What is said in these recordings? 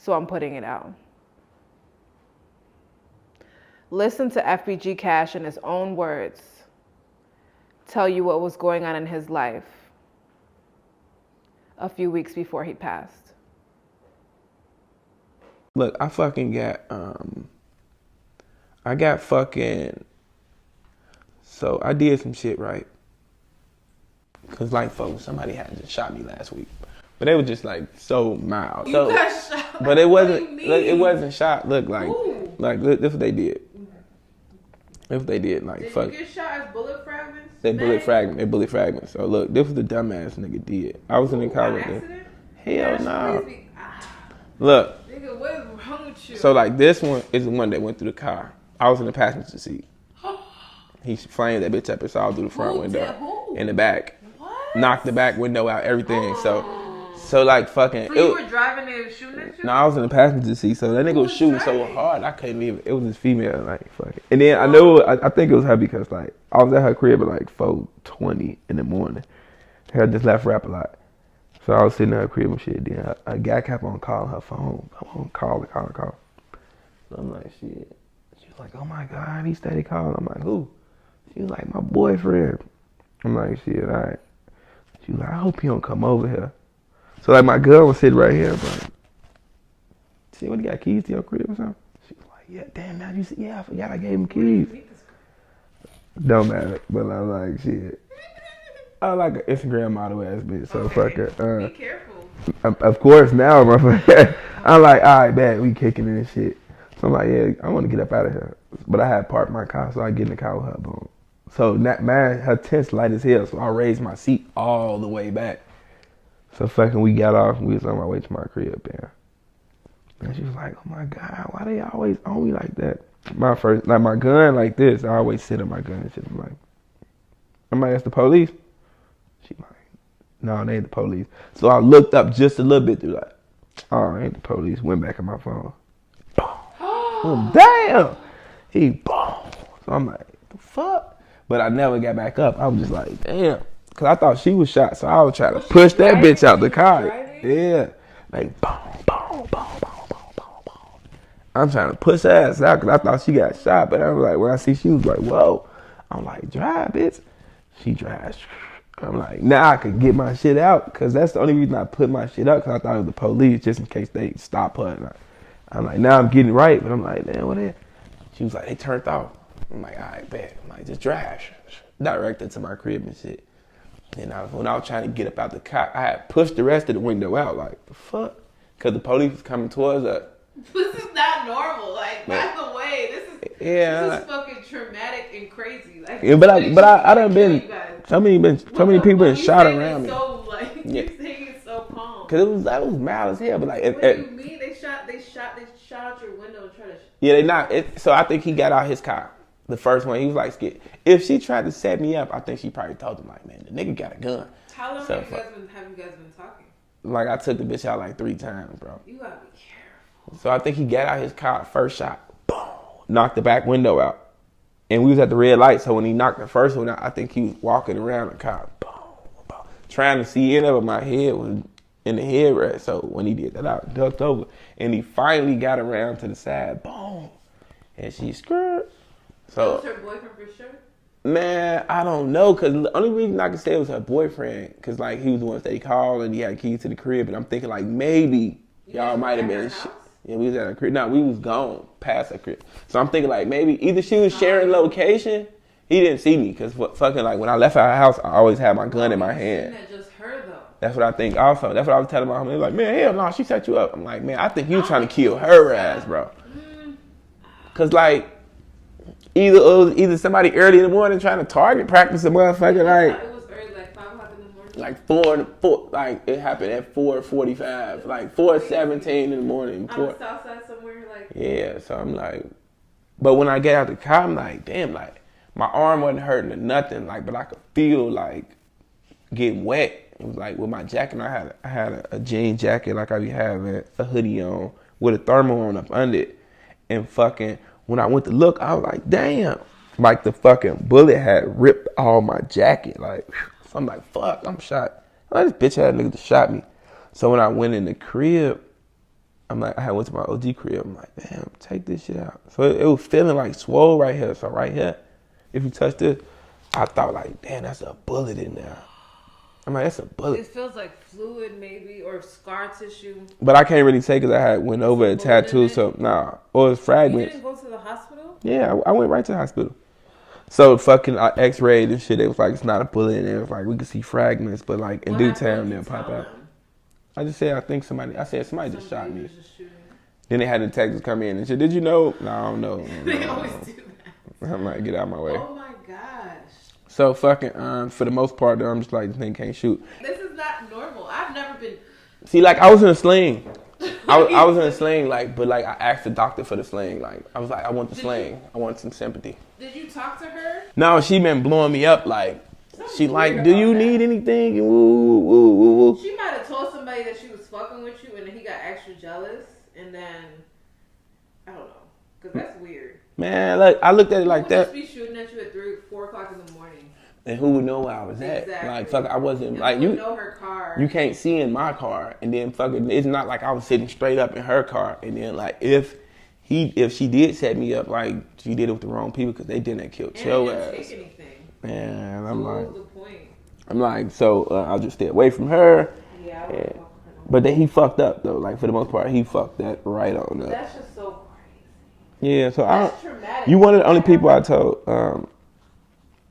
so I'm putting it out. Listen to FBG Cash in his own words tell you what was going on in his life a few weeks before he passed. Look, I fucking got, so I did some shit, right? Cause like, folks, somebody had just shot me last week. But they were just like so mild. You got shot? But it wasn't, look, it wasn't shot. Look, like, look, this what they did. This what they did, like, Did fuck. you get shot as bullet fragments? They bullet fragments. So look, this was the dumbass nigga did. I was in the car with them. Hell no. Look. Nigga, what is wrong with you? So like this one is the one that went through the car. I was in the passenger seat. He flamed that bitch up and saw through the front window. In the back. What? Knocked the back window out, everything. So like fucking. So you were driving and shooting at you? No, I was in the passenger seat. So that nigga was shooting so hard I couldn't even. It was this female, like fuck it. And then I know I think it was her because like I was at her crib at like 4:20 in the morning. Her just left rap a lot. So I was sitting in her crib and shit. Then a guy kept on calling her phone. Come on, call. So I'm like, shit. She was like, oh my God, he steady calling. I'm like, who? She was like, my boyfriend. I'm like, shit, all right. She was like, I hope he don't come over here. So like my girl was sitting right here, but shit, what, you got keys to your crib or something? She was like, yeah, damn, now you see, yeah, I forgot I gave him keys. Don't matter, but I'm like, shit. I like an Instagram model ass bitch, so fuck her. Be careful. Of course, now, motherfucker. I'm like, all right, bad, we kicking in and shit. So I'm like, yeah, I want to get up out of here. But I had parked my car, so I get in the car with her, boom. So man, her tent's light as hell, so I raised my seat all the way back. So fucking we got off and we was on my way to my crib, man. And she was like, oh my God, why they always on me like that? My gun like this, I always sit on my gun and shit. I'm like, that's the police? She like, no, they ain't the police. So I looked up just a little bit through like, oh, ain't the police. Went back on my phone. Boom. Damn! He boom. So I'm like, the fuck? But I never got back up. I was just like, damn. Cause I thought she was shot, so I was trying to push that bitch out the car. Yeah. Like, boom, boom, boom, boom, boom, boom, boom. I'm trying to push her ass out cause I thought she got shot. But I was like, when I see she was like, whoa. I'm like, drive, bitch. She drives. I'm like, now I could get my shit out. Cause that's the only reason I put my shit up. Cause I thought it was the police just in case they stop her. And I'm like, now I'm getting right. But I'm like, damn, what is? She was like, they turned off. I'm like, all right, bet. I'm like, just drive. Directed to my crib and shit. And when I was trying to get up out the car, I had pushed the rest of the window out. Like, the fuck? Because the police was coming towards us. This is not normal. Like, by the way, this is fucking traumatic and crazy. Like, yeah, but I done been so many people been shot around me. So like, you saying it's so calm. Cause that was mild as hell. But like, what do you mean they shot out your window and tried to? Yeah, they knocked it. So I think he got out his car. The first one, he was like scared. If she tried to set me up, I think she probably told him like, man, the nigga got a gun. How long have you guys been talking? Like I took the bitch out like 3 times, bro. You gotta be careful. So I think he got out his car, first shot, boom, knocked the back window out. And we was at the red light, so when he knocked the first one out, I think he was walking around the car, boom, boom, trying to see in it, but my head was in the headrest. So when he did that, I ducked over. And he finally got around to the side, boom. And she screwed. So, was her boyfriend for sure? Man, I don't know, because the only reason I can say it was her boyfriend, because, like, he was the one that they called, and he had keys to the crib, and I'm thinking, like, maybe y'all might have been, yeah, we was at her crib. No, we was gone past her crib. So I'm thinking, like, maybe either she was sharing location, he didn't see me, because fucking, like, when I left our house, I always had my gun in my hand. That just her, though. That's what I think also. That's what I was telling my homie. They was like, man, hell no, she set you up. I'm like, man, I think you trying to kill her ass, bro. Because, like, Either somebody early in the morning trying to target practice a motherfucker, like it was early, like 5 o'clock in the morning. Like 4, like it happened at 4:45, like 4:17 in the morning. On the south side somewhere, like. Yeah, so I'm like, but when I get out the car, I'm like, damn, like my arm wasn't hurting or nothing, like, but I could feel like getting wet. It was like with my jacket, I had a jean jacket, like I be having a hoodie on with a thermal on up under it, and fucking. When I went to look, I was like, damn. Like the fucking bullet had ripped all my jacket. Like, so I'm like, fuck, I'm shot. Like, this bitch had a nigga that shot me. So when I went in the crib, I'm like, I had went to my OG crib. I'm like, damn, take this shit out. So it was feeling like swole right here. So right here, if you touch this, I thought like, damn, that's a bullet in there. I'm like, that's a bullet. It feels like fluid maybe or scar tissue. But I can't really say because I had went over a tattoo, so nah. Or it's fragments. You didn't go to the hospital? Yeah, I went right to the hospital. So fucking I x-rayed and shit. It was like, it's not a bullet in there. It was like, we could see fragments, but like in due time they'll pop out. I just said, somebody just shot me. Then they had the detectives come in and said, did you know? No, I don't know. They always do that. I'm like, get out of my way. Oh my gosh. So fucking, for the most part, though, I'm just like, this thing can't shoot. This is not normal. I've never been. See, like, I was in a sling. I was in a sling, like, but like, I asked the doctor for the sling. Like, I was like, I want the sling. I want some sympathy. Did you talk to her? No, she been blowing me up, like, she like, do you need anything? Woo, woo, woo, woo. She might have told somebody that she was fucking with you and then he got extra jealous and then, I don't know, because that's weird. Man, like, I looked at it like that. Who would just be shooting at you at 4 o'clock in the morning? And who would know where I was at? Exactly. Like, fuck, I wasn't, And like, who you would know her car? You can't see in my car. And then fucking, it's not like I was sitting straight up in her car. And then, like, if she did set me up, like, she did it with the wrong people because they didn't kill your ass. Take anything. Man, So what was the point? I'm like, so I'll just stay away from her. Yeah, I Yeah. But then he fucked up though. Like for the most part, he fucked that right on up. That's just so crazy. Yeah, so That's traumatic. You one of the only people I told.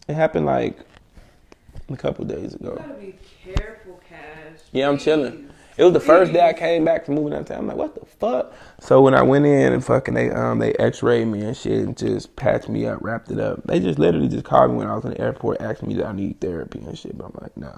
It happened like a couple days ago. You gotta be careful, Cash. Yeah, I'm Please. chilling. It was the first day I came back from moving out of town. I'm like, what the fuck? So when I went in and fucking they x-rayed me and shit and just patched me up, wrapped it up. They just literally just called me when I was in the airport, asking me that I need therapy and shit. But I'm like, nah.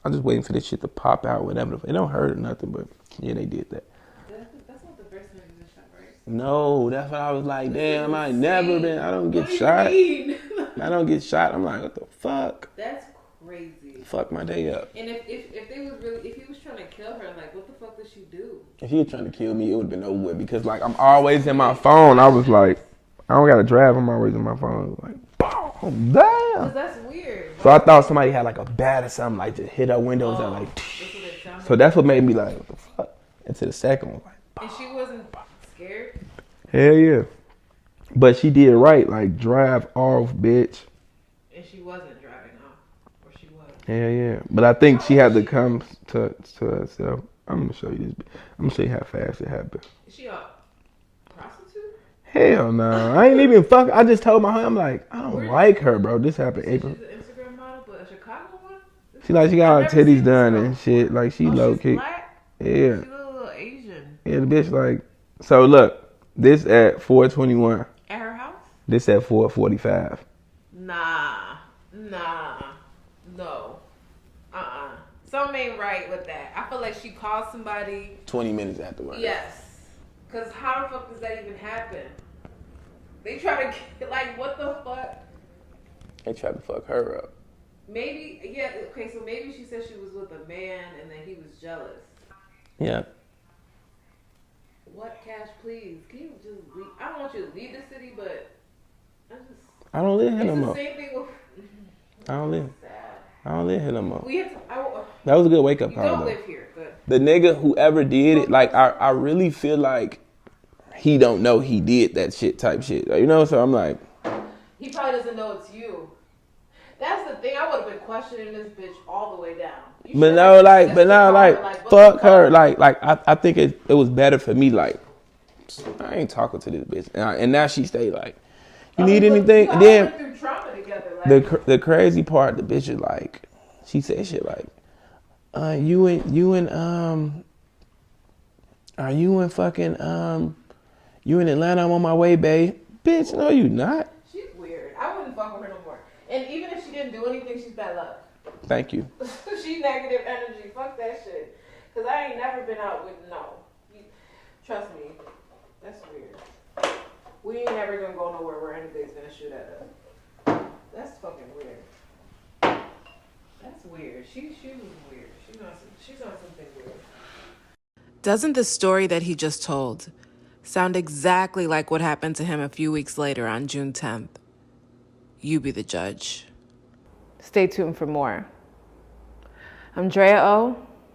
I'm just waiting for this shit to pop out, whatever. It don't hurt or nothing, but yeah, they did that. That's not the first time you get shot, right? No, that's what I was like, damn, I don't get What shot. do you mean? I don't get shot. I'm like, what the fuck? That's crazy. Fuck my day up. And if he was trying to kill her, like, what the fuck did she do? If he was trying to kill me, it would have been over with because, like, I'm always in my phone. I was like, I don't got to drive. I'm always in my phone. Like, boom, damn. Cause that's weird. So I thought somebody had, like, a bat or something, like, just hit her windows and, like, so that's what made me like, what the fuck? Into the second one, like, and she wasn't scared? hell yeah. But she did right, like, drive off, bitch. And she wasn't driving off. Or she was. Hell yeah. But I think she had to come to herself. I'm gonna show you this. I'm gonna show you how fast it happened. Is she a prostitute? Hell no. I ain't even fuck. I just told my homie, I'm like, I don't like her, bro. This happened April. She's an Instagram model, but a Chicago one? She got her titties done and shit. Like, she low she's key. black? Yeah. She's a little Asian. Yeah, the bitch like, so look, this at 421. At her house? This at 445. Nah. No. Something ain't right with that. I feel like she called somebody. 20 minutes afterwards. Yes. Because how the fuck does that even happen? They try to get, like, what the fuck? They tried to fuck her up. Maybe, yeah, okay, so maybe she said she was with a man and then he was jealous. Yeah. What, Cash, please? Can you just leave? I don't want you to leave the city, but I don't live here no it's the more. same thing with. I don't live. Sad. I don't live here no more. We have to, That was a good wake up you call don't though. live here, good. The nigga whoever did it, like I really feel like he don't know he did that shit type shit. You know, so I'm like, He probably doesn't know it's you. That's the thing. I would have been questioning this bitch all the way down. but now like fuck her. Like I think it was better for me. Like I ain't talking to this bitch, and now she stay like, you need anything? And then through trauma together, like, the crazy part, the bitch is like, she said shit like, you in Atlanta? I'm on my way, babe. Bitch, no, you not. She's weird. I wouldn't fuck with her no more. And even if she didn't do anything, she's bad luck. Thank you. She's negative energy. Fuck that shit. Cause I ain't never been out with trust me. That's weird. We ain't never gonna go nowhere where anybody's gonna shoot at us. That's fucking weird. That's weird. She was weird. She's on something weird. Doesn't the story that he just told sound exactly like what happened to him a few weeks later on June 10th? You be the judge. Stay tuned for more. I'm Drea O.